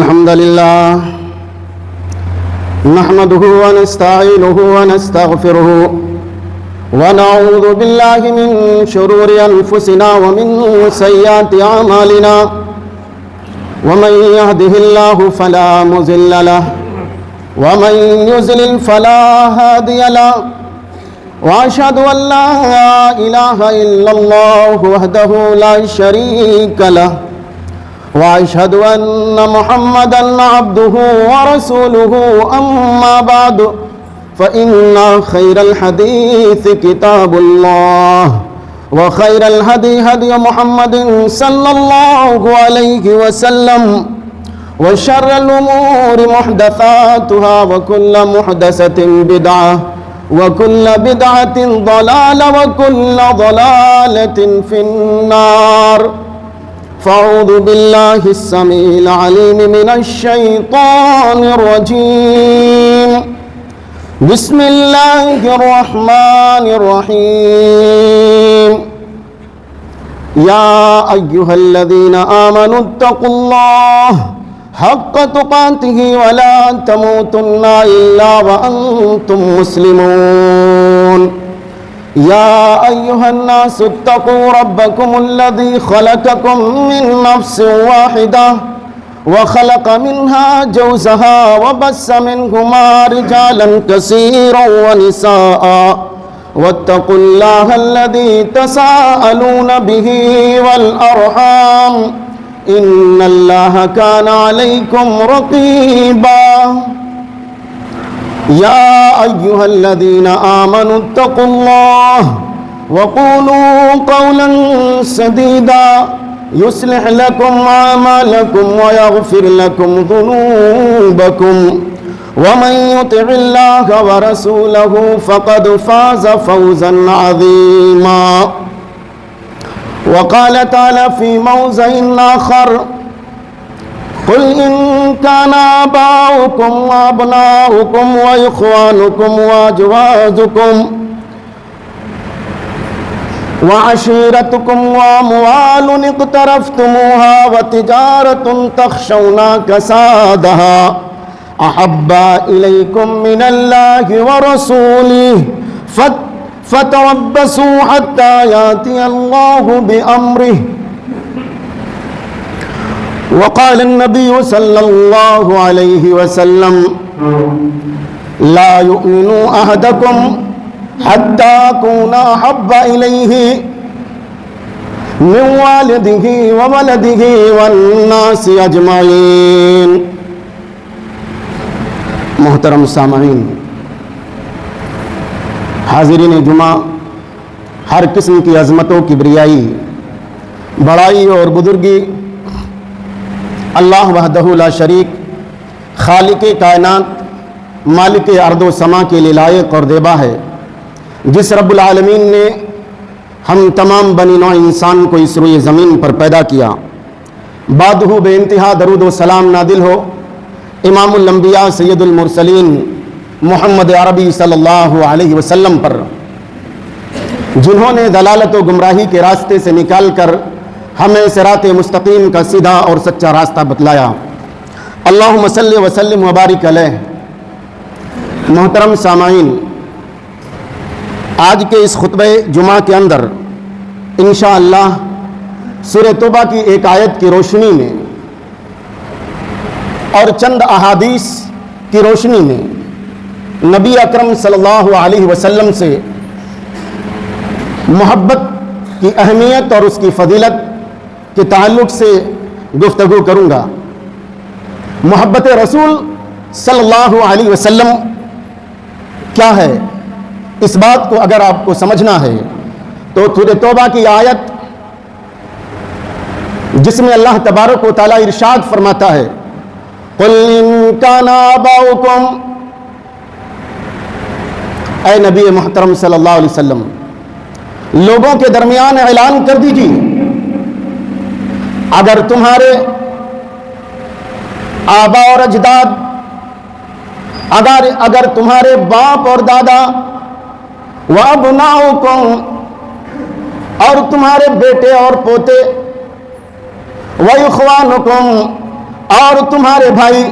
الحمد لله نحمده ونستعينه ونستغفره ونعوذ بالله من شرور أنفسنا ومن سيئات أعمالنا ومن يهده الله فلا مضل له ومن يضلل فلا هادي له وأشهد أن لا إله إلا الله وحده لا شريك له وأشهد أن محمدًا عبده ورسوله أما بعد فإن خير الحديث كتاب الله وخير الهدي هدي محمد صلى الله عليه وسلم وشر الأمور محدثاتها وكل محدثة بدعة وكل بدعة ضلالة وكل ضلالة في النار فأعوذ بالله السميع العليم من الشيطان الرجيم بسم الله الرحمن الرحيم يا أيها الذين آمنوا اتقوا الله حق تقاته ولا تموتن إلا وأنتم مسلمون يا أيها الناس اتقوا ربكم الذي خلقكم من نفس واحدة وخلق منها زوجها وبث منهما رجالا كثيرا ونساء واتقوا الله الذي تساءلون به والأرحام إن الله كان عليكم رقيبا يا أيها الذين آمنوا اتقوا الله وقولوا قولا سديدا يصلح لكم أعمالكم ويغفر لكم ذنوبكم ومن يطع الله ورسوله فقد فاز فوزا عظيما وقال تعالى في موضع آخر قل إن كان آباؤكم وأبناؤكم وإخوانكم وأزواجكم وعشيرتكم وأموال اقترفتموها وتجارة تخشون كسادها أحب إليكم من الله ورسوله فتربصوا حتى يأتي الله بأمره وقال النبي صلى الله عليه وسلم لا يؤمن أحدكم حتى أكون أحب إليه من والده وولده والناس أجمعين. محترم سامعین، حاضرین جمعہ، ہر قسم کی عظمت و کبریائی، بڑائی اور بزرگی اللہ وحدہ لا شریک، خالق کائنات، مالک ارض و سما کے لیے لائق اور دیبا ہے، جس رب العالمین نے ہم تمام بنی نوع انسان کو اس روئے زمین پر پیدا کیا، بعدہ بے انتہا درود و سلام نازل ہو امام الانبیاء سید المرسلین محمد عربی صلی اللہ علیہ وسلم پر، جنہوں نے دلالت و گمراہی کے راستے سے نکال کر ہمیں صراط مستقیم کا سیدھا اور سچا راستہ بتلایا۔ اللہم صلی وسلم وبارک علیہ۔ محترم سامعین، آج کے اس خطبہ جمعہ کے اندر انشاءاللہ سورہ توبہ کی ایک آیت کی روشنی میں اور چند احادیث کی روشنی میں نبی اکرم صلی اللہ علیہ وسلم سے محبت کی اہمیت اور اس کی فضیلت کے تعلق سے گفتگو کروں گا۔ محبت رسول صلی اللہ علیہ وسلم کیا ہے، اس بات کو اگر آپ کو سمجھنا ہے تو سورہ توبہ کی آیت جس میں اللہ تبارک و تعالیٰ ارشاد فرماتا ہے قُلْ إِن كَانَ آبَاؤُكُمْ، اے نبی محترم صلی اللہ علیہ وسلم لوگوں کے درمیان اعلان کر دیجیے اگر تمہارے آبا اور اجداد، اگر تمہارے باپ اور دادا، وَأَبْنَاؤُكُمْ، اور تمہارے بیٹے اور پوتے، وَإِخْوَانُكُمْ، اور تمہارے بھائی،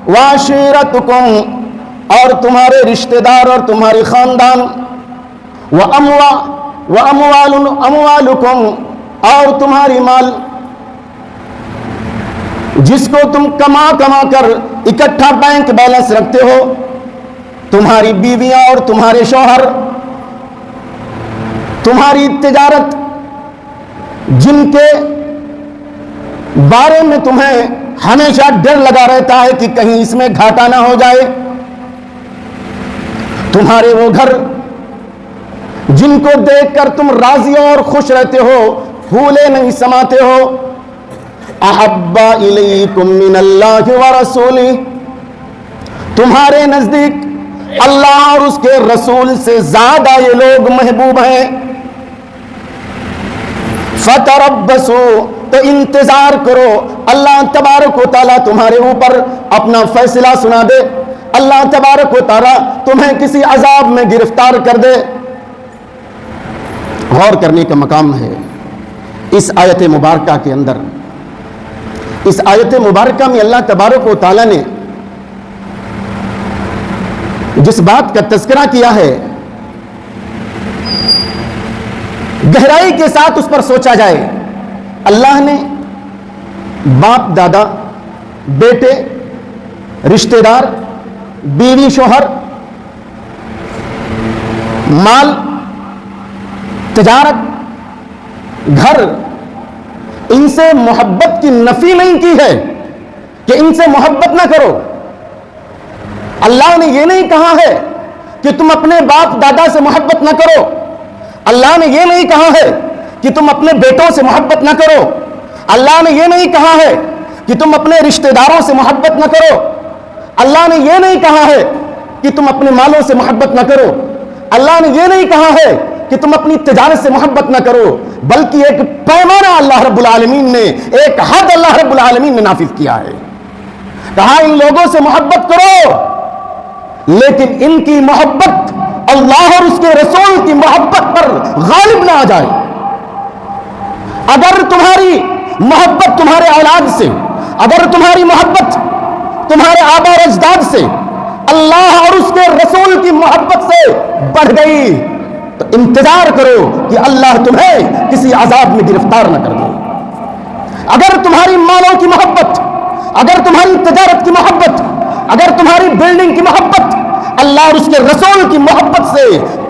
وعشیرتکم اور تمہارے رشتہ دار اور تمہاری خاندان، اموالکم اور تمہاری مال جس کو تم کما کر اکٹھا بینک بیلنس رکھتے ہو، تمہاری بیویاں اور تمہارے شوہر، تمہاری تجارت جن کے بارے میں تمہیں ہمیشہ ڈر لگا رہتا ہے کہ کہیں اس میں گھاٹا نہ ہو جائے، تمہارے وہ گھر جن کو دیکھ کر تم راضی اور خوش رہتے ہو، پھولے نہیں سماتے ہو، احب الیکم من اللہ ورسولہ، تمہارے نزدیک اللہ اور اس کے رسول سے زیادہ یہ لوگ محبوب ہیں، فتربصوا تو انتظار کرو، اللہ تبارک و تعالیٰ تمہارے اوپر اپنا فیصلہ سنا دے، اللہ تبارک و تعالیٰ تمہیں کسی عذاب میں گرفتار کر دے۔ غور کرنے کا مقام ہے اس آیت مبارکہ کے اندر، اس آیت مبارکہ میں اللہ تبارک و تعالیٰ نے جس بات کا تذکرہ کیا ہے گہرائی کے ساتھ اس پر سوچا جائے۔ اللہ نے باپ دادا، بیٹے، رشتہ دار، بیوی شوہر، مال، تجارت، گھر، ان سے محبت کی نفی نہیں کی ہے کہ ان سے محبت نہ کرو۔ اللہ نے یہ نہیں کہا ہے کہ تم اپنے باپ دادا سے محبت نہ کرو، اللہ نے یہ نہیں کہا ہے کہ تم اپنے بیٹوں سے محبت نہ کرو، اللہ نے یہ نہیں کہا ہے کہ تم اپنے رشتہ داروں سے محبت نہ کرو، اللہ نے یہ نہیں کہا ہے کہ تم اپنے مالوں سے محبت نہ کرو، اللہ نے یہ نہیں کہا ہے کہ تم اپنی تجارت سے محبت نہ کرو، بلکہ ایک پیمانہ اللہ رب العالمین نے، ایک حد اللہ رب العالمین نے نافذ کیا ہے۔ کہا ان لوگوں سے محبت کرو، لیکن ان کی محبت اللہ اور اس کے رسول کی محبت پر غالب نہ آ جائے۔ اگر تمہاری محبت تمہارے اولاد سے، اگر تمہاری محبت تمہارے آبا و اجداد سے اللہ اور اس کے رسول کی محبت سے بڑھ گئی تو انتظار کرو کہ اللہ تمہیں کسی عذاب میں گرفتار نہ کر دے۔ اگر تمہاری مالوں کی محبت، اگر تمہاری تجارت کی محبت، اگر تمہاری بلڈنگ کی محبت اللہ اور اس کے رسول کی محبت سے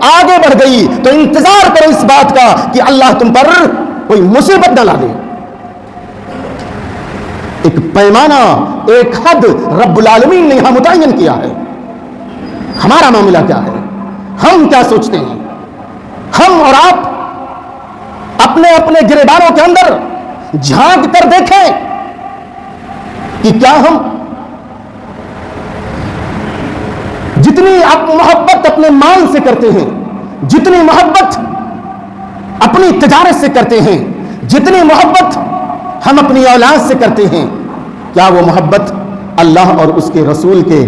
آگے بڑھ گئی تو انتظار کرو اس بات کا کہ اللہ تم پر کوئی مصیبت نہ لا دے۔ ایک پیمانہ، ایک حد رب العالمین نے یہاں متعین کیا ہے۔ ہمارا معاملہ کیا ہے؟ ہم کیا سوچتے ہیں؟ ہم اور آپ اپنے اپنے گریبانوں کے اندر جھانک کر دیکھیں کہ کیا ہم جتنی محبت اپنے مال سے کرتے ہیں، جتنی محبت اپنی تجارت سے کرتے ہیں، جتنی محبت ہم اپنی اولاد سے کرتے ہیں، کیا وہ محبت اللہ اور اس کے رسول کے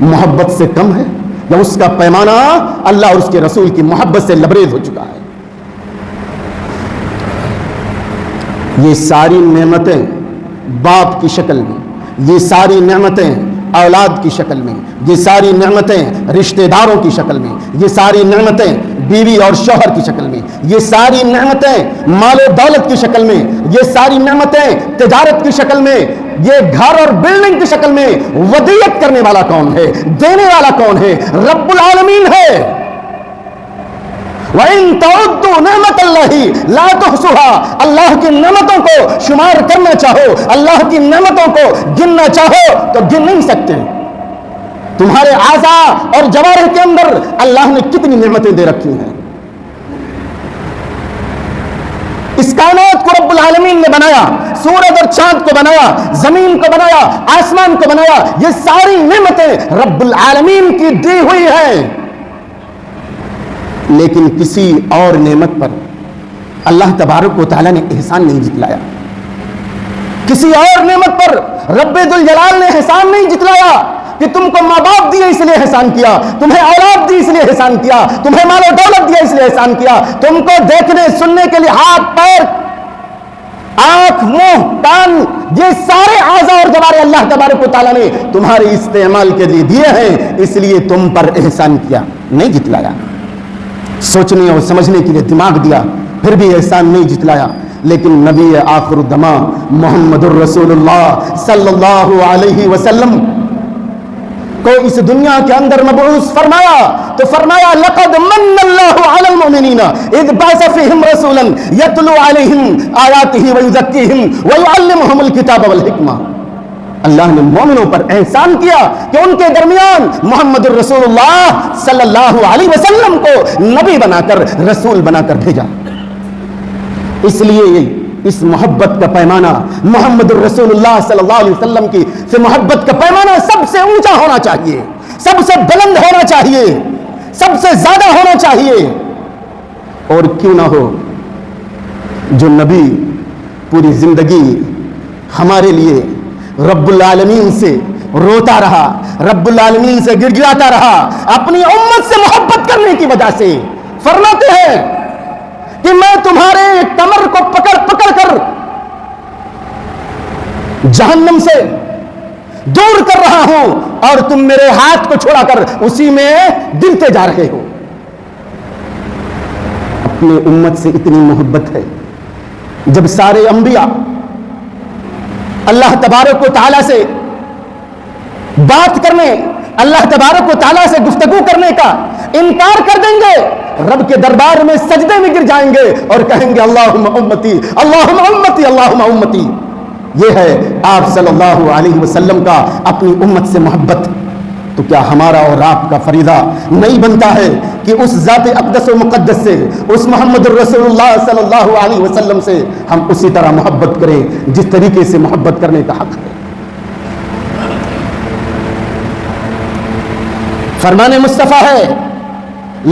محبت سے کم ہے، یا اس کا پیمانہ اللہ اور اس کے رسول کی محبت سے لبریز ہو چکا ہے؟ یہ ساری نعمتیں باپ کی شکل میں، یہ ساری نعمتیں اولاد کی شکل میں، یہ ساری نعمتیں رشتہ داروں کی شکل میں، یہ ساری نعمتیں بیوی اور شوہر کی شکل میں، یہ ساری نعمتیں مال و دولت کی شکل میں، یہ ساری نعمتیں تجارت کی شکل میں، یہ گھر اور بلڈنگ کی شکل میں ودیعت کرنے والا کون ہے؟ دینے والا کون ہے؟ رب العالمین ہے۔ وَإِن تَعُدُّوا نِعْمَتَ اللَّهِ لَا تُحْصُوهَا، اللہ کی نعمتوں کو شمار کرنا چاہو، اللہ کی نعمتوں کو گننا چاہو تو گن نہیں سکتے۔ تمہارے اعضاء اور جوارح کے اندر اللہ نے کتنی نعمتیں دے رکھی ہیں۔ اس کائنات کو رب العالمین نے بنایا، سورج اور چاند کو بنایا، زمین کو بنایا، آسمان کو بنایا، یہ ساری نعمتیں رب العالمین کی دی ہوئی ہیں، لیکن کسی اور نعمت پر اللہ تبارک و تعالیٰ نے احسان نہیں جتلایا، کسی اور نعمت پر رب ذوالجلال نے احسان نہیں جتلایا کہ تم کو ماں باپ دیے اس لیے احسان کیا، تمہیں اولاد دی اس لیے احسان کیا، تمہیں مال و دولت دیا اس لیے احسان کیا، تم کو دیکھنے سننے کے لیے ہاتھ پیر آنکھ، منہ، کان، یہ سارے اعضاء اور جوارے اللہ تبارک و تعالیٰ نے تمہارے استعمال کے لیے دیے ہیں، اس لیے تم پر احسان کیا، نہیں جتلایا. سوچنے اور سمجھنے کے لیے دماغ دیا، پھر بھی احسان نہیں جتلایا. لیکن نبی آخر الزمان محمد الرسول اللہ صلی اللہ علیہ وسلم کو اس دنیا کے اندر مبعوث فرمایا تو فرمایا لقد من اللہ علی المؤمنین اذ بعث فیہم رسولا یتلو علیہم آیاتہ ویزکیہم ویعلمہم الکتاب والحکمہ. اللہ نے مومنوں پر احسان کیا کہ ان کے درمیان محمد الرسول اللہ صلی اللہ علیہ وسلم کو نبی بنا کر، رسول بنا کر بھیجا. اس لیے اس محبت کا پیمانہ محمد الرسول اللہ صلی اللہ علیہ وسلم کی سے محبت کا پیمانہ سب سے اونچا ہونا چاہیے، سب سے بلند ہونا چاہیے، سب سے زیادہ ہونا چاہیے. اور کیوں نہ ہو جو نبی پوری زندگی ہمارے لیے رب العالمین سے روتا رہا، رب العالمین سے گر گراتا رہا، اپنی امت سے محبت کرنے کی وجہ سے فرماتے ہیں کہ میں تمہارے کمر کو پکڑ پکڑ کر جہنم سے دور کر رہا ہوں اور تم میرے ہاتھ کو چھوڑا کر اسی میں گرتے جا رہے ہو. اپنے امت سے اتنی محبت ہے. جب سارے انبیاء اللہ تبارک و تعالیٰ سے بات کرنے، اللہ تبارک و تعالیٰ سے گفتگو کرنے کا انکار کر دیں گے، رب کے دربار میں سجدے میں گر جائیں گے اور کہیں گے اللہم امتی اللہم امتی اللہم امتی. یہ ہے آپ صلی اللہ علیہ وسلم کا اپنی امت سے محبت. تو کیا ہمارا اور آپ کا فریضہ نہیں بنتا ہے کہ اس ذات اقدس و مقدس سے، اس محمد الرسول اللہ صلی اللہ علیہ وسلم سے ہم اسی طرح محبت کریں جس طریقے سے محبت کرنے کا حق ہے. فرمان مصطفیٰ ہے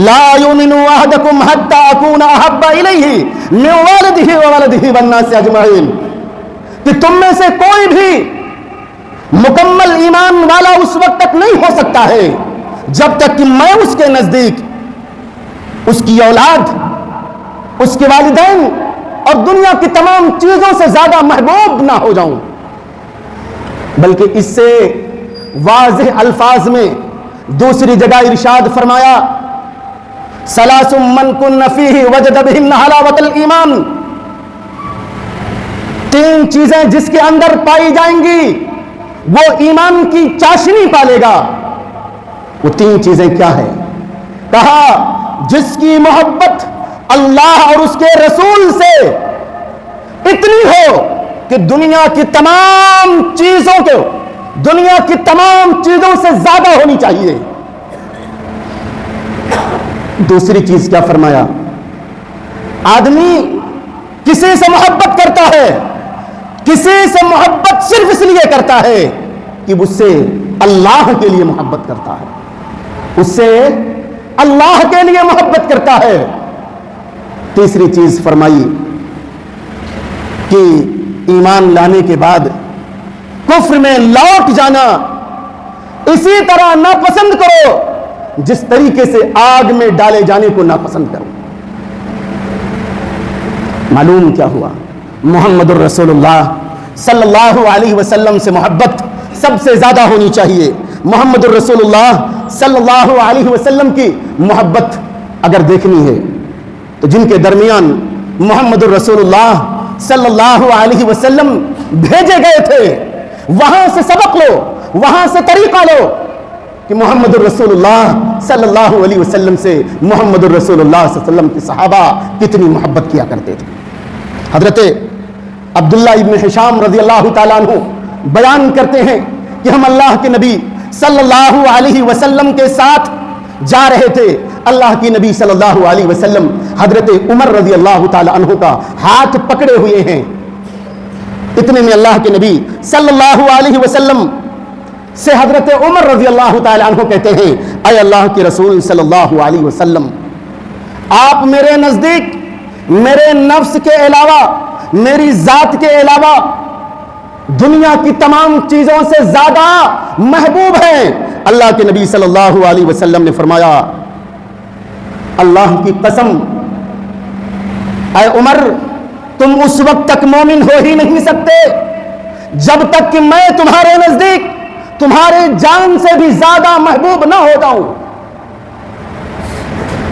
لا یؤمن احدکم حتی اکون احب الیہ من والدہ وولدہ والناس اجمعین، کہ تم میں سے کوئی بھی مکمل ایمان والا اس وقت تک نہیں ہو سکتا ہے جب تک کہ میں اس کے نزدیک اس کی اولاد، اس کے والدین اور دنیا کی تمام چیزوں سے زیادہ محبوب نہ ہو جاؤں. بلکہ اس سے واضح الفاظ میں دوسری جگہ ارشاد فرمایا ثلاث من کن فیہ وجد بہن حلاوت الایمان، تین چیزیں جس کے اندر پائی جائیں گی وہ ایمان کی چاشنی پالے گا. وہ تین چیزیں کیا ہیں؟ کہا جس کی محبت اللہ اور اس کے رسول سے اتنی ہو کہ دنیا کی تمام چیزوں کو، دنیا کی تمام چیزوں سے زیادہ ہونی چاہیے. دوسری چیز کیا فرمایا؟ آدمی کسی سے محبت کرتا ہے، کسی سے محبت صرف اس لیے کرتا ہے کہ اس سے اللہ کے لیے محبت کرتا ہے، اس سے اللہ کے لیے محبت کرتا ہے. تیسری چیز فرمائی کہ ایمان لانے کے بعد کفر میں لوٹ جانا اسی طرح ناپسند کرو جس طریقے سے آگ میں ڈالے جانے کو ناپسند کرو. معلوم کیا ہوا؟ محمد الرسول اللہ صلی اللہ علیہ وسلم سے محبت سب سے زیادہ ہونی چاہیے. محمد الرسول اللہ صلی اللہ علیہ وسلم کی محبت اگر دیکھنی ہے تو جن کے درمیان محمد الرسول اللہ صلی اللہ علیہ وسلم بھیجے گئے تھے وہاں سے سبق لو، وہاں سے طریقہ لو کہ محمد الرسول اللہ صلی اللہ علیہ وسلم سے محمد الرسول اللہ صلی اللہ علیہ وسلم کے صحابہ کتنی محبت کیا کرتے تھے. حضرت عبداللہ ابن حشام رضی اللہ تعالیٰ عنہ بیان کرتے ہیں کہ ہم اللہ کے نبی صلی اللہ علیہ وسلم کے ساتھ جا رہے تھے. اللہ کی نبی صلی اللہ علیہ وسلم حضرت عمر رضی اللہ تعالیٰ عنہ کا ہاتھ پکڑے ہوئے ہیں. اتنے میں اللہ کے نبی صلی اللہ علیہ وسلم سے حضرت عمر رضی اللہ تعالیٰ عنہ کہتے ہیں اے اللہ کے رسول صلی اللہ علیہ وسلم، آپ میرے نزدیک میرے نفس کے علاوہ، میری ذات کے علاوہ دنیا کی تمام چیزوں سے زیادہ محبوب ہیں. اللہ کے نبی صلی اللہ علیہ وسلم نے فرمایا اللہ کی قسم اے عمر تم اس وقت تک مومن ہو ہی نہیں سکتے جب تک کہ میں تمہارے نزدیک تمہارے جان سے بھی زیادہ محبوب نہ ہو جاؤں.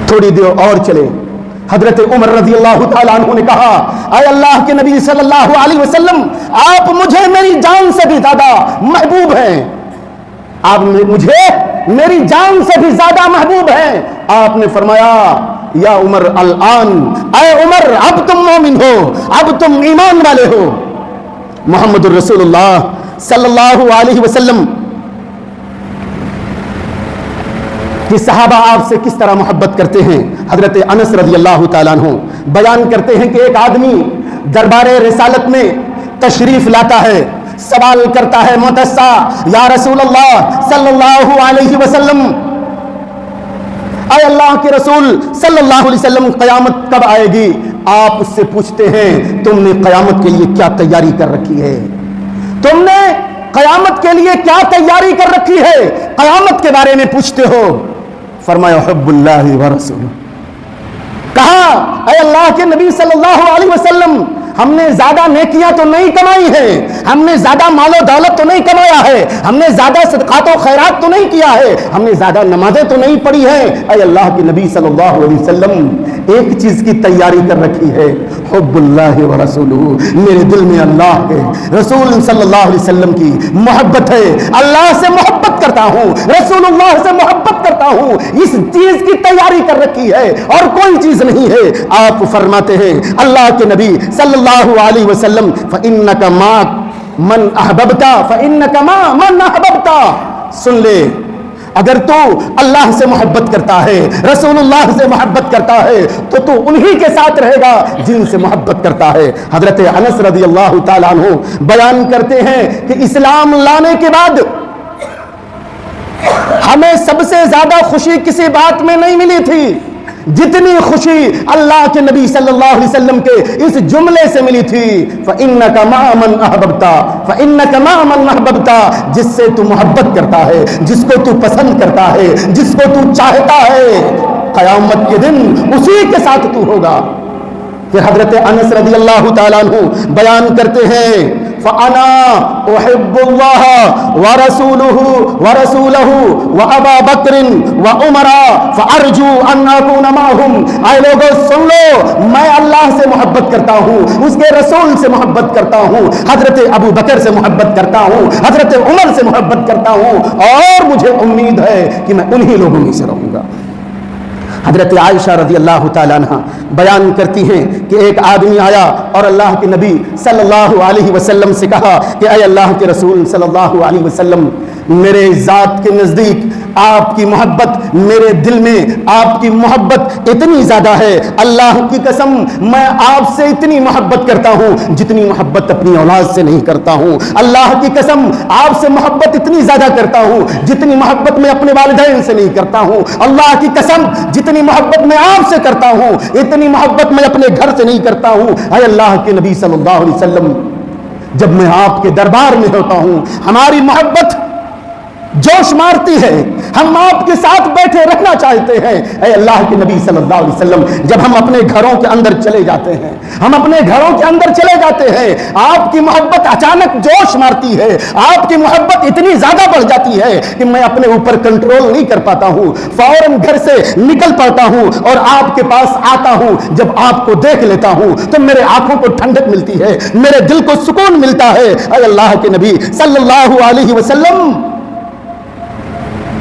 تھوڑی دیر اور چلے، حضرت عمر رضی اللہ تعالیٰ عنہ نے کہا اے اللہ کے نبی صلی اللہ علیہ وسلم، آپ مجھے میری جان سے بھی زیادہ محبوب ہیں، آپ مجھے میری جان سے بھی زیادہ محبوب ہیں. آپ نے فرمایا یا عمر الآن، اے عمر اب تم مومن ہو، اب تم ایمان والے ہو. محمد الرسول اللہ صلی اللہ علیہ وسلم کہ صحابہ آپ سے کس طرح محبت کرتے ہیں. حضرت انس رضی اللہ تعالیٰ عنہ بیان کرتے ہیں کہ ایک آدمی دربار رسالت میں تشریف لاتا ہے، سوال کرتا ہے متسا یا رسول اللہ صلی اللہ علیہ وسلم، اے اللہ کے رسول صلی اللہ علیہ وسلم قیامت کب آئے گی؟ آپ اس سے پوچھتے ہیں تم نے قیامت کے لیے کیا تیاری کر رکھی ہے؟ تم نے قیامت کے لیے کیا تیاری کر رکھی ہے؟ قیامت کے بارے میں پوچھتے ہو. فرمایا حب اللہ ورسولہ. کہا اے اللہ کے نبی صلی اللہ علیہ وسلم، ہم نے زیادہ نیکیاں تو نہیں کمائی ہیں، ہم نے زیادہ مال و دولت تو نہیں کمایا ہے، ہم نے زیادہ صدقات و خیرات تو نہیں کیا ہے، ہم نے زیادہ نمازیں تو نہیں پڑھی ہیں. اے اللہ کے نبی صلی اللہ علیہ وسلم، ایک چیز کی تیاری کر رکھی ہے، حب اللہ ورسولہ. میرے دل میں اللہ کے رسول صلی اللہ علیہ وسلم کی محبت ہے، اللہ سے محبت کرتا ہوں، رسول اللہ سے محبت کرتا ہوں. اس چیز کی تیاری کر رکھی ہے اور کوئی چیز نہیں ہے. آپ فرماتے ہیں اللہ کے نبی صلی اللہ علیہ وسلم فَإِنَّكَ مَا مَنْ أَحْبَبْتَ فَإِنَّكَ مَا مَنْ أَحْبَبْتَ. سن لے، اگر تو اللہ سے محبت کرتا ہے، رسول اللہ سے محبت کرتا ہے، تو انہی کے ساتھ رہے گا جن سے محبت کرتا ہے. حضرت انس رضی اللہ تعالیٰ عنہ بیان کرتے ہیں کہ اسلام لانے کے بعد ہمیں سب سے زیادہ خوشی کسی بات میں نہیں ملی تھی جتنی خوشی اللہ کے نبی صلی اللہ علیہ وسلم کے اس جملے سے ملی تھی فَإِنَّكَ مَعَ مَنْ أَحْبَبْتَ فَإِنَّكَ مَعَ مَنْ أَحْبَبْتَ. جس سے تو محبت کرتا ہے، جس کو تو پسند کرتا ہے، جس کو تو چاہتا ہے، قیامت کے دن اسی کے ساتھ تو ہوگا. پھر حضرت انس رضی اللہ تعالیٰ عنہ بیان کرتے ہیں فَأَنَا أُحِبُّ اللَّهَ وَرَسُولَهُ وَأَبَا بَكْرٍ وَعُمَرَ فَأَرْجُو أَنْ أَكُونَ مَعَهُمْ. اے لوگوں سن لو، میں اللہ سے محبت کرتا ہوں، اس کے رسول سے محبت کرتا ہوں، حضرت ابو بکر سے محبت کرتا ہوں، حضرت عمر سے محبت کرتا ہوں، اور مجھے امید ہے کہ میں انہی لوگوں میں سے رہوں گا. حضرت عائشہ رضی اللہ تعالیٰ عنہ بیان کرتی ہیں کہ ایک آدمی آیا اور اللہ کے نبی صلی اللہ علیہ وسلم سے کہا کہ اے اللہ کے رسول صلی اللہ علیہ وسلم، میرے ذات کے نزدیک آپ کی محبت، میرے دل میں آپ کی محبت اتنی زیادہ ہے، اللہ کی قسم میں آپ سے اتنی محبت کرتا ہوں جتنی محبت اپنی اولاد سے نہیں کرتا ہوں. اللہ کی قسم آپ سے محبت اتنی زیادہ کرتا ہوں جتنی محبت میں اپنے والدین سے نہیں کرتا ہوں. اللہ کی قسم جتنی محبت میں آپ سے کرتا ہوں اتنی محبت میں اپنے گھر سے نہیں کرتا ہوں. اے اللہ کے نبی صلی اللہ علیہ وسلم، جب میں آپ کے دربار میں ہوتا ہوں ہماری محبت جوش مارتی ہے، ہم آپ کے ساتھ بیٹھے رہنا چاہتے ہیں. اے اللہ کے نبی صلی اللہ علیہ وسلم، جب ہم اپنے گھروں کے اندر چلے جاتے ہیں، ہم اپنے گھروں کے اندر چلے جاتے ہیں، آپ کی محبت اچانک جوش مارتی ہے، آپ کی محبت اتنی زیادہ بڑھ جاتی ہے کہ میں اپنے اوپر کنٹرول نہیں کر پاتا ہوں، فوراً گھر سے نکل پڑتا ہوں اور آپ کے پاس آتا ہوں. جب آپ کو دیکھ لیتا ہوں تو میرے آنکھوں کو ٹھنڈک ملتی ہے، میرے دل کو سکون ملتا ہے. اے اللہ کے نبی صلی اللہ علیہ وسلم،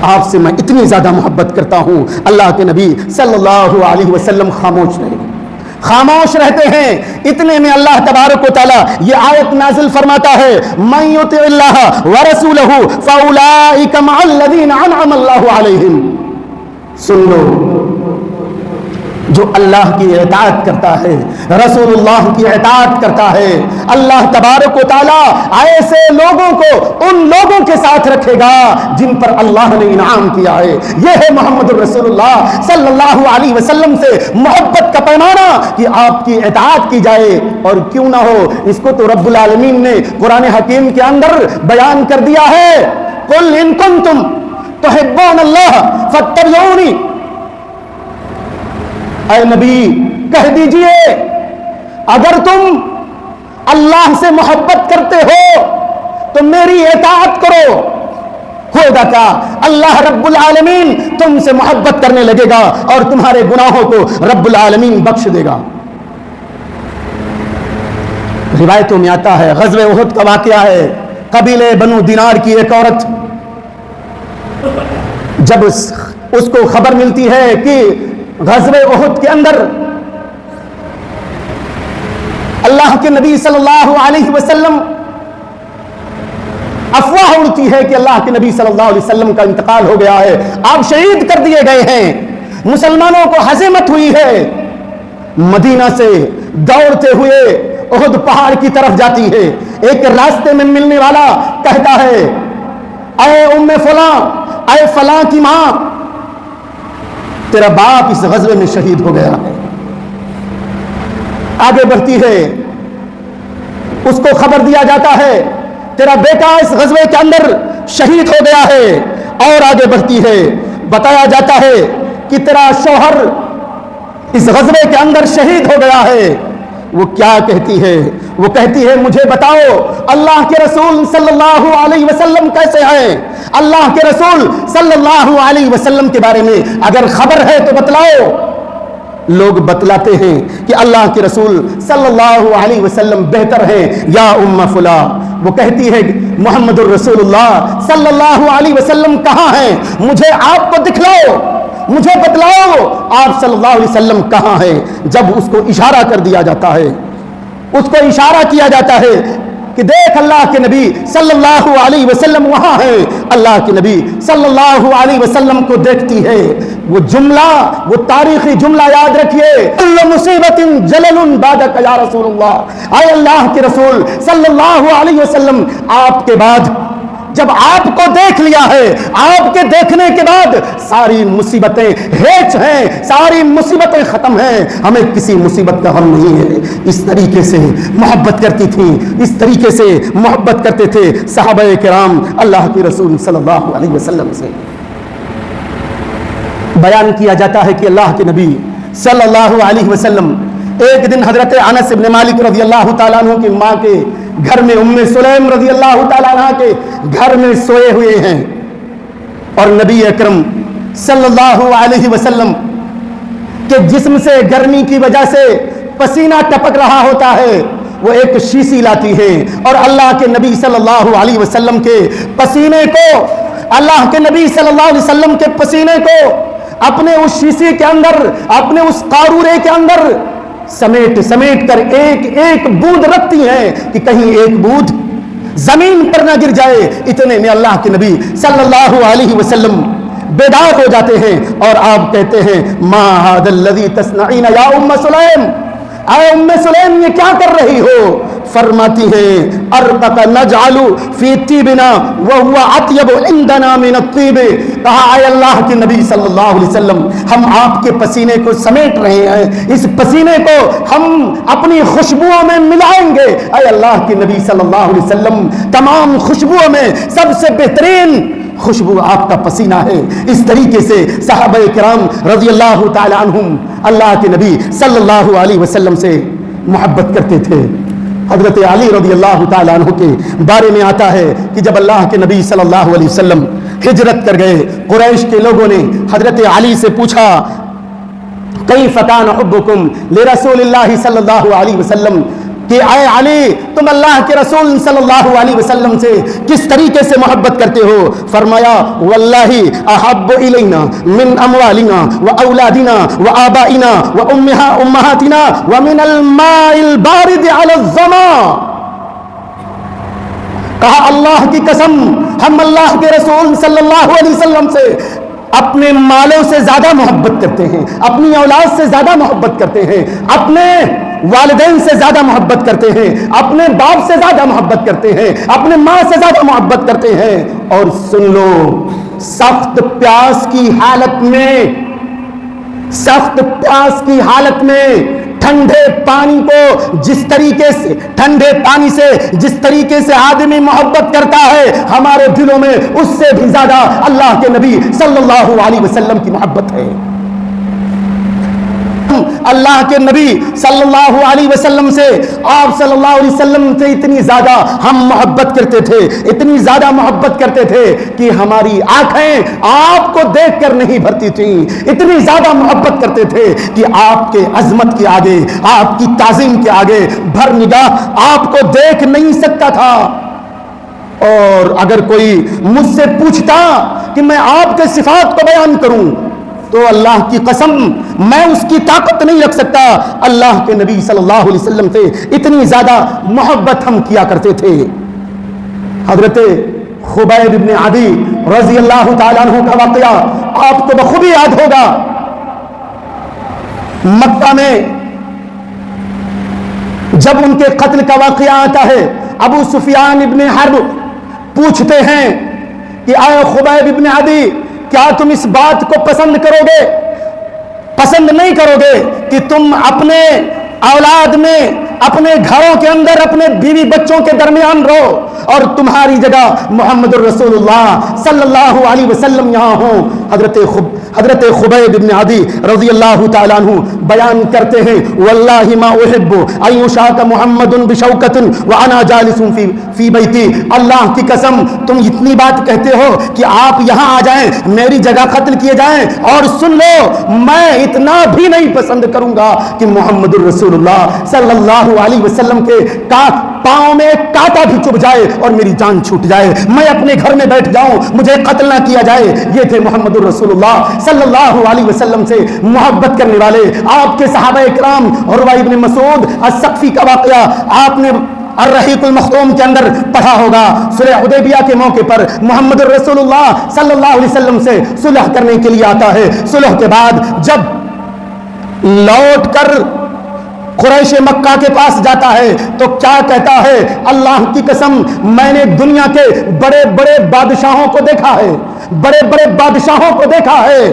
آپ سے میں اتنی زیادہ محبت کرتا ہوں. اللہ کے نبی صلی اللہ علیہ وسلم خاموش رہتے ہیں. اتنے میں اللہ تبارک و تعالیٰ یہ آیت نازل فرماتا ہے مَن یُطِعِ اللَّهَ وَرَسُولَهُ فَأُولَٰئِکَ مَعَ الَّذِینَ أَنْعَمَ اللَّهُ عَلَیہم. سن لو، جو اللہ کی اطاعت کرتا ہے، رسول اللہ کی اطاعت کرتا ہے، اللہ تبارک و تعالیٰ ایسے لوگوں کو ان لوگوں کے ساتھ رکھے گا جن پر اللہ نے انعام کیا ہے. یہ ہے محمد الرسول اللہ صلی اللہ علیہ وسلم سے محبت کا پیمانہ کہ آپ کی اطاعت کی جائے. اور کیوں نہ ہو، اس کو تو رب العالمین نے قرآن حکیم کے اندر بیان کر دیا ہے قُلْ إِن كُنتُمْ تُحِبُّونَ اللَّهَ فَاتَّبِعُونِي. اے نبی کہہ دیجئے اگر تم اللہ سے محبت کرتے ہو تو میری اطاعت کرو. ہوگا کیا؟ اللہ رب العالمین تم سے محبت کرنے لگے گا اور تمہارے گناہوں کو رب العالمین بخش دے گا. روایتوں میں آتا ہے، غزوہ احد کا واقعہ ہے. قبیلے بنو دینار کی ایک عورت جب اس کو خبر ملتی ہے کہ غزوہ احد کے اندر اللہ کے نبی صلی اللہ علیہ وسلم، افواہ اڑتی ہے کہ اللہ کے نبی صلی اللہ علیہ وسلم کا انتقال ہو گیا ہے، آپ شہید کر دیے گئے ہیں، مسلمانوں کو ہزیمت ہوئی ہے. مدینہ سے دوڑتے ہوئے احد پہاڑ کی طرف جاتی ہے. ایک راستے میں ملنے والا کہتا ہے، اے ام فلاں، اے فلاں کی ماں، تیرا باپ اس غزوے میں شہید ہو گیا ہے. آگے بڑھتی ہے، اس کو خبر دیا جاتا ہے تیرا بیٹا اس غزوے کے اندر شہید ہو گیا ہے. اور آگے بڑھتی ہے، بتایا جاتا ہے کہ تیرا شوہر اس غزوے کے اندر شہید ہو گیا ہے. وہ کیا کہتی ہے؟ وہ کہتی ہے، مجھے بتاؤ اللہ کے رسول صلی اللہ علیہ وسلم کیسے ہیں؟ اللہ کے رسول صلی اللہ علیہ وسلم کے بارے میں اگر خبر ہے تو بتلاؤ. لوگ بتلاتے ہیں کہ اللہ کے رسول صلی اللہ علیہ وسلم بہتر ہیں یا ام فلاں. وہ کہتی ہے، محمد الرسول اللہ صلی اللہ علیہ وسلم کہاں ہیں؟ مجھے آپ کو دکھلاؤ، مجھے بتلاؤ آپ صلی اللہ علیہ وسلم کہاں ہیں. جب اس کو اشارہ کر دیا جاتا ہے، اس کو اشارہ کیا جاتا ہے کہ دیکھ اللہ کے نبی صلی اللہ علیہ وسلم وہاں ہیں. اللہ کے نبی صلی اللہ علیہ وسلم کو دیکھتی ہے. وہ جملہ، وہ تاریخی جملہ یاد رکھیے، کل مصیبت جلل بعدک یا رسول اللہ. اے اللہ کے رسول صلی اللہ علیہ وسلم، آپ کے بعد جب آپ کو دیکھ لیا ہے، آپ کے دیکھنے کے بعد ساری مصیبتیں ہیچ ہیں، ساری مصیبتیں ختم ہیں، ہمیں کسی مصیبت کا غم نہیں ہے. اس طریقے سے محبت کرتی تھی، اس طریقے سے محبت کرتے تھے صحابہ کرام اللہ کے رسول صلی اللہ علیہ وسلم سے. بیان کیا جاتا ہے کہ اللہ کے نبی صلی اللہ علیہ وسلم ایک دن حضرت انس بن مالک رضی اللہ تعالیٰ عنہ کی ماں کے گھر میں، ام سلیم رضی اللہ تعالیٰ عنہ کے گھر میں سوئے ہوئے ہیں، اور نبی اکرم صلی اللہ علیہ وسلم کے جسم سے گرمی کی وجہ سے پسینہ ٹپک رہا ہوتا ہے. وہ ایک شیشی لاتی ہیں اور اللہ کے نبی صلی اللہ علیہ وسلم کے پسینے کو، اللہ کے نبی صلی اللہ علیہ وسلم کے پسینے کو اپنے اس شیشے کے اندر، اپنے اس قارورے کے اندر سمیٹ کر ایک ایک بوند رکھتی ہیں کہ کہیں ایک بوند زمین پر نہ گر جائے. اتنے میں اللہ کے نبی صلی اللہ علیہ وسلم بیدار ہو جاتے ہیں اور آپ کہتے ہیں، ما ھذا الذی تصنعین یا ام سلیم، اے ام سلیم یہ کیا کر رہی ہو؟ فرماتی ہیں، ارقق نجعل فی طیبنا وہو اطیب عندنا من الطیب. کہا اے اللہ کے نبی صلی اللہ علیہ وسلم، ہم آپ کے پسینے کو سمیٹ رہے ہیں، اس پسینے کو ہم اپنی خوشبوؤں میں ملائیں گے. اے اللہ کے نبی صلی اللہ علیہ وسلم، تمام خوشبوؤں میں سب سے بہترین خوشبو آپ کا پسینہ ہے. اس طریقے سے صحابہ کرام رضی اللہ تعالی عنہم اللہ کے نبی صلی اللہ علیہ وسلم سے محبت کرتے تھے. حضرت علی رضی اللہ تعالیٰ عنہ کے بارے میں آتا ہے کہ جب اللہ کے نبی صلی اللہ علیہ وسلم ہجرت کر گئے، قریش کے لوگوں نے حضرت علی سے پوچھا، کیف کان حبکم لرسول اللہ صلی اللہ علیہ وسلم، کہ اے علی تم اللہ کے رسول صلی اللہ علیہ وسلم سے کس طریقے سے محبت کرتے ہو؟ فرمایا، واللہ احب الینا من اموالنا و اولادنا و آبائنا و امہاتنا و من الماء البارد علی الظما. کہا اللہ کی قسم، ہم اللہ کے رسول صلی اللہ علیہ وسلم سے اپنے مالوں سے زیادہ محبت کرتے ہیں، اپنی اولاد سے زیادہ محبت کرتے ہیں، اپنے والدین سے زیادہ محبت کرتے ہیں، اپنے باپ سے زیادہ محبت کرتے ہیں، اپنے ماں سے زیادہ محبت کرتے ہیں. اور سن لو، سخت پیاس کی حالت میں، سخت پیاس کی حالت میں ٹھنڈے پانی کو جس طریقے سے، ٹھنڈے پانی سے جس طریقے سے آدمی محبت کرتا ہے، ہمارے دلوں میں اس سے بھی زیادہ اللہ کے نبی صلی اللہ علیہ وسلم کی محبت ہے. اللہ کے نبی صلی اللہ علیہ وسلم سے، آپ صلی اللہ علیہ وسلم سے اتنی زیادہ ہم محبت کرتے تھے، اتنی زیادہ محبت کرتے تھے کہ ہماری آنکھیں آپ کو دیکھ کر نہیں بھرتی تھیں، اتنی زیادہ محبت کرتے تھے کہ آپ کے عظمت کے آگے، آپ کی تعظیم کے آگے بھر نگاہ آپ کو دیکھ نہیں سکتا تھا۔ اور اگر کوئی مجھ سے پوچھتا کہ میں آپ کے صفات کو بیان کروں تو اللہ کی قسم میں اس کی طاقت نہیں رکھ سکتا۔ اللہ کے نبی صلی اللہ علیہ وسلم سے اتنی زیادہ محبت ہم کیا کرتے تھے۔ حضرت خبیب ابن عدی رضی اللہ تعالیٰ عنہ کا واقعہ آپ کو بخوبی یاد ہوگا۔ مکہ میں جب ان کے قتل کا واقعہ آتا ہے، ابو سفیان ابن حرب پوچھتے ہیں کہ اے خبیب ابن عدی، کیا تم اس بات کو پسند کرو گے، پسند نہیں کرو گے کہ تم اپنے اولاد میں، اپنے گھروں کے اندر، اپنے بیوی بچوں کے درمیان رہو اور تمہاری جگہ محمد الرسول اللہ صلی اللہ علیہ وسلم یہاں ہوں؟ حضرت خبیب بن عدی رضی اللہ تعالیٰ عنہ بیان کرتے ہیں، واللہ ما احب ان یشاک محمد بشوکۃ وانا جالس فی بیتی، اللہ کی قسم تم اتنی بات کہتے ہو کہ آپ یہاں آ جائیں، میری جگہ قتل کیے جائیں، اور سن لو میں اتنا بھی نہیں پسند کروں گا کہ محمد الرسول اللہ صلی اللہ علیہ وسلم کے پاؤں میں کانٹا بھی چبھ جائے اور میری جان چھوٹ جائے، میں اپنے گھر میں بیٹھ جاؤں، مجھے قتل نہ کیا جائے۔ یہ تھے محمد الرسول اللہ صلی اللہ علیہ وسلم سے محبت کرنے والے آپ کے صحابہ اکرام۔ عروہ ابن مسعود الثقفی کا واقعہ آپ نے الرحیق المختوم کے اندر پڑھا ہوگا۔ صلح حدیبیہ کے موقع پر محمد الرسول اللہ صلی اللہ علیہ وسلم سے صلح کرنے کے لیے آتا ہے۔ صلح کے بعد جب لوٹ کر قریش مکہ کے پاس جاتا ہے تو کیا کہتا ہے؟ اللہ کی قسم میں نے دنیا کے بڑے بڑے بادشاہوں کو دیکھا ہے، بڑے بڑے بادشاہوں کو دیکھا ہے،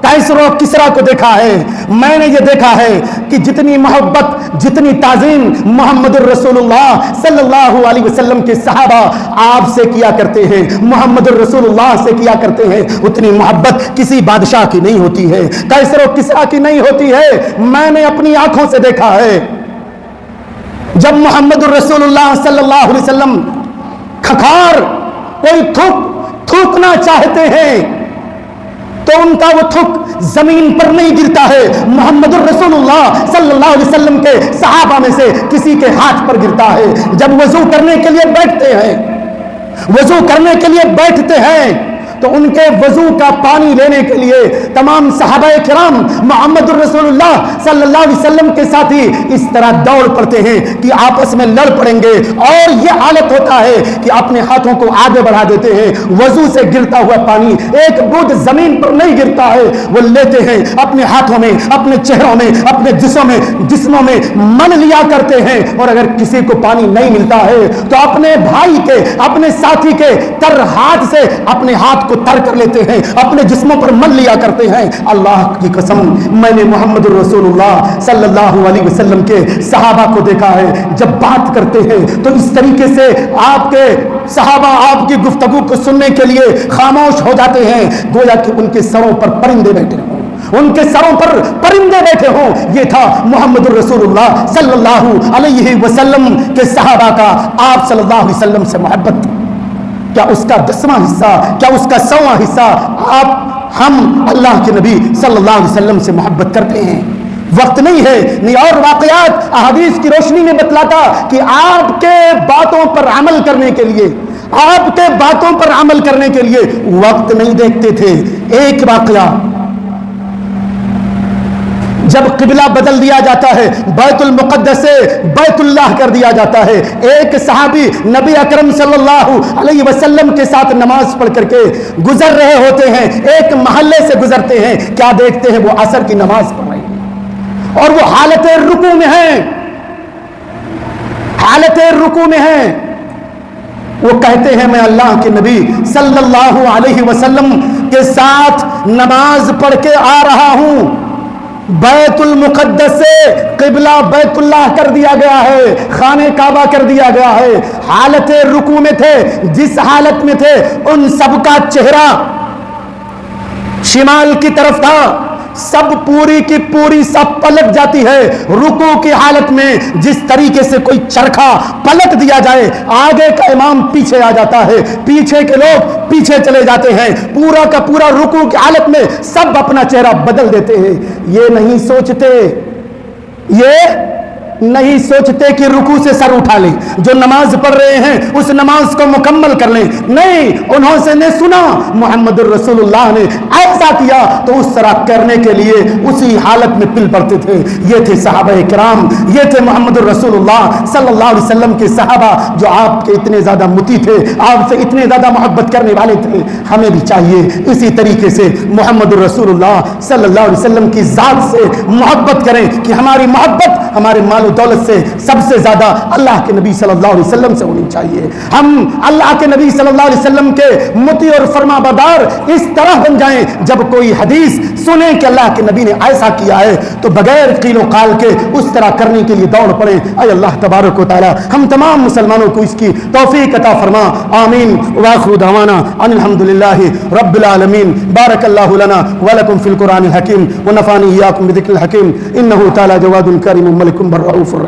قیصر و کسریٰ کو دیکھا ہے، میں نے یہ دیکھا ہے کہ جتنی محبت، جتنی تعظیم محمد الرسول اللہ صلی اللہ علیہ وسلم کے صحابہ آپ سے کیا کرتے ہیں، محمد الرسول اللہ سے کیا کرتے ہیں، اتنی محبت کسی بادشاہ کی نہیں ہوتی ہے، قیصر و کسریٰ کی نہیں ہوتی ہے۔ میں نے اپنی آنکھوں سے دیکھا ہے جب محمد الرسول اللہ صلی اللہ علیہ وسلم کھکھار کوئی تھوکنا چاہتے ہیں تو ان کا وہ تھک زمین پر نہیں گرتا ہے، محمد الرسول اللہ صلی اللہ علیہ وسلم کے صحابہ میں سے کسی کے ہاتھ پر گرتا ہے۔ جب وضو کرنے کے لیے بیٹھتے ہیں، وضو کرنے کے لیے بیٹھتے ہیں تو ان کے وضو کا پانی لینے کے لیے تمام صحابہ کرام محمد الرسول اللہ صلی اللہ علیہ وسلم کے ساتھ ہی اس طرح دوڑ پڑتے ہیں کہ آپس میں لڑ پڑیں گے، اور یہ حالت ہوتا ہے کہ اپنے ہاتھوں کو آگے بڑھا دیتے ہیں، وضو سے گرتا ہوا پانی ایک بوند زمین پر نہیں گرتا ہے، وہ لیتے ہیں اپنے ہاتھوں میں، اپنے چہروں میں، اپنے جسموں میں من لیا کرتے ہیں، اور اگر کسی کو پانی نہیں ملتا ہے تو اپنے بھائی کے، اپنے ساتھی کے تر ہاتھ سے اپنے ہاتھ کو تر کر لیتے ہیں، اپنے جسموں پر مل لیا کرتے ہیں۔ اللہ کی قسم میں نے محمد الرسول اللہ صلی اللہ علیہ وسلم کے صحابہ کو دیکھا ہے جب بات کرتے ہیں تو اس طریقے سے آپ کے صحابہ آپ کی گفتگو کو سننے کے لیے خاموش ہو جاتے ہیں گویا کہ ان کے سروں پر پرندے بیٹھے ہوں، ان کے سروں پر پرندے بیٹھے ہوں۔ یہ تھا محمد الرسول اللہ صلی اللہ علیہ وسلم کے صحابہ کا آپ صلی اللہ علیہ وسلم سے محبت۔ کیا اس کا 10واں حصہ، کیا اس کا 100واں حصہ ہم اللہ کے نبی صلی اللہ علیہ وسلم سے محبت کرتے ہیں؟ وقت نہیں ہے، نہیں، اور واقعات احادیث کی روشنی میں بتلاتا کہ آپ کے باتوں پر عمل کرنے کے لیے، آپ کے باتوں پر عمل کرنے کے لیے وقت نہیں دیکھتے تھے۔ ایک واقعہ جب قبلہ بدل دیا جاتا ہے، بیت المقدس سے بیت اللہ کر دیا جاتا ہے، ایک صحابی نبی اکرم صلی اللہ علیہ وسلم کے ساتھ نماز پڑھ کر کے گزر رہے ہوتے ہیں، ایک محلے سے گزرتے ہیں، کیا دیکھتے ہیں؟ وہ عصر کی نماز پڑھ رہے ہیں اور وہ حالت رکوع میں ہیں، حالت رکوع میں ہیں۔ وہ کہتے ہیں میں اللہ کے نبی صلی اللہ علیہ وسلم کے ساتھ نماز پڑھ کے آ رہا ہوں، بیت المقدس سے قبلہ بیت اللہ کر دیا گیا ہے، خانہ کعبہ کر دیا گیا ہے، حالت رکوع میں تھے، جس حالت میں تھے ان سب کا چہرہ شمال کی طرف تھا، سب پوری کی پوری سب پلٹ جاتی ہے. رکوع کی حالت میں جس طریقے سے کوئی چرخا پلٹ دیا جائے, آگے کا امام پیچھے آ جاتا ہے, پیچھے کے لوگ پیچھے چلے جاتے ہیں, پورا کا پورا رکوع کی حالت میں سب اپنا چہرہ بدل دیتے ہیں. یہ نہیں سوچتے کہ رکوع سے سر اٹھا لیں, جو نماز پڑھ رہے ہیں اس نماز کو مکمل کر لیں. نہیں, انہوں نے سنا محمد الرسول اللہ نے ایسا کیا تو اس طرح کرنے کے لیے اسی حالت میں پل پڑتے تھے. یہ تھے صحابہ کرام, یہ تھے محمد الرسول اللہ صلی اللہ علیہ وسلم کے صحابہ جو آپ کے اتنے زیادہ مطیع تھے, آپ سے اتنے زیادہ محبت کرنے والے تھے. ہمیں بھی چاہیے اسی طریقے سے محمد الرسول اللہ صلی اللہ علیہ وسلم کی ذات سے محبت کریں کہ ہماری محبت ہمارے مال و دولت سے سب سے زیادہ اللہ کے نبی صلی اللہ علیہ وسلم سے ہونی چاہیے. ہم اللہ کے نبی صلی اللہ علیہ وسلم کے مطیع اور فرما بردار اس طرح بن جائیں, جب کوئی حدیث سنیں کہ اللہ کے نبی نے ایسا کیا ہے تو بغیر قیل و قال کے اس طرح کرنے کے لیے دوڑ پڑیں. اے اللہ تبارک و تعالی ہم تمام مسلمانوں کو اس کی توفیق عطا فرما. آمین. وآخر دعوانا ان الحمدللہ رب العالمین. بارک اللہ لنا ولکم فی القرآن الحکیم ونفعنی ایاکم بذکر الحکیم انہ تعالی جواد کریم ملک بالرؤوف الرحیم.